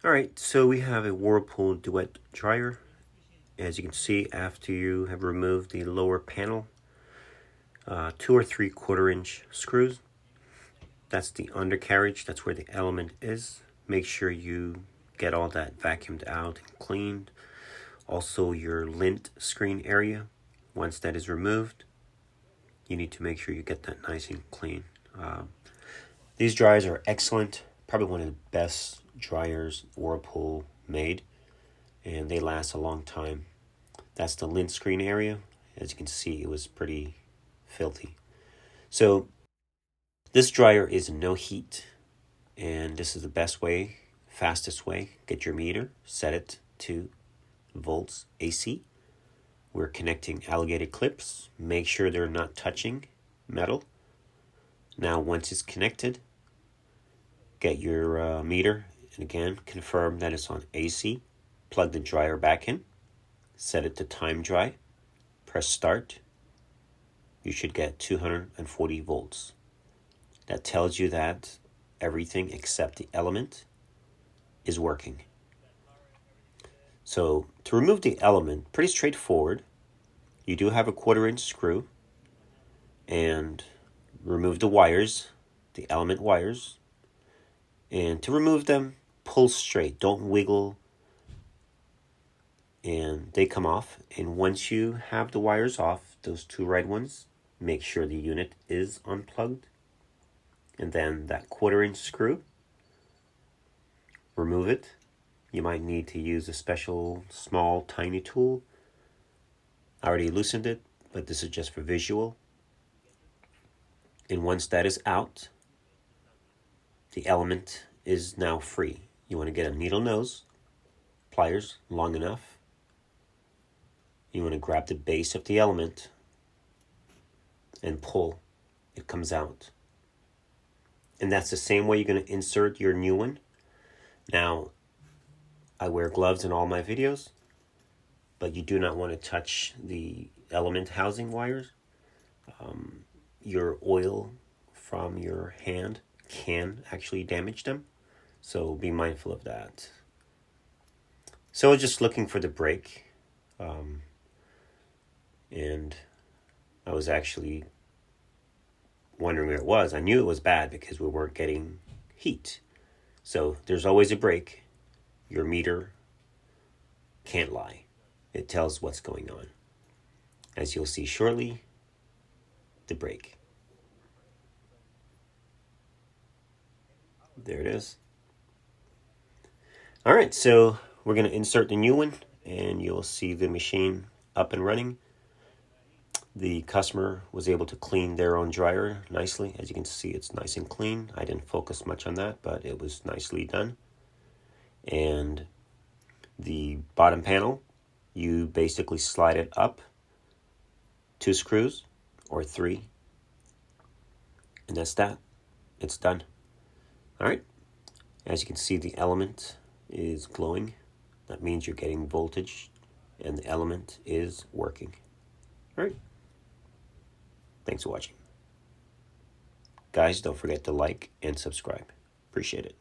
Alright, so we have a Whirlpool Duet dryer. As you can see, after you have removed the lower panel, 2 or 3/4 inch screws. That's the undercarriage, that's where the element is. Make sure you get all that vacuumed out and cleaned. Also your lint screen area, once that is removed, you need to make sure you get that nice and clean. These dryers are excellent, probably one of the best dryers Whirlpool made, and they last a long time. That's the lint screen area. As you can see, it was pretty filthy. So this dryer is no heat, and this is the best way, fastest way. Get your meter, set it to volts AC. We're connecting alligator clips. Make sure they're not touching metal. Now once it's connected, get your meter, and again, confirm that it's on AC. Plug the dryer back in. Set it to time dry. Press start. You should get 240 volts. That tells you that everything except the element is working. So to remove the element, pretty straightforward. You do have a 1/4 inch screw, and remove the wires, the element wires. And to remove them, pull straight, don't wiggle, and they come off. And once you have the wires off, those 2 red ones, make sure the unit is unplugged. And then that 1/4 inch screw, remove it. You might need to use a special small tiny tool. I already loosened it, but this is just for visual. And once that is out, the element is now free. You want to get a needle nose, pliers long enough. You want to grab the base of the element and pull. It comes out. And that's the same way you're going to insert your new one. Now, I wear gloves in all my videos, but you do not want to touch the element housing wires. Your oil from your hand can actually damage them, so be mindful of that. So I was just looking for the break, and I was actually wondering where it was. I knew it was bad because we weren't getting heat. So there's always a break. Your meter can't lie. It tells what's going on. As you'll see shortly, the break. There it is. All right, so we're going to insert the new one, and you'll see the machine up and running. The customer was able to clean their own dryer nicely. As you can see, it's nice and clean. I didn't focus much on that, but it was nicely done. And the bottom panel, you basically slide it up 2 screws or 3, and that's that. It's done. All right. As you can see, the element is glowing. That means you're getting voltage, and the element is working. All right. Thanks for watching. Guys, don't forget to like and subscribe. Appreciate it.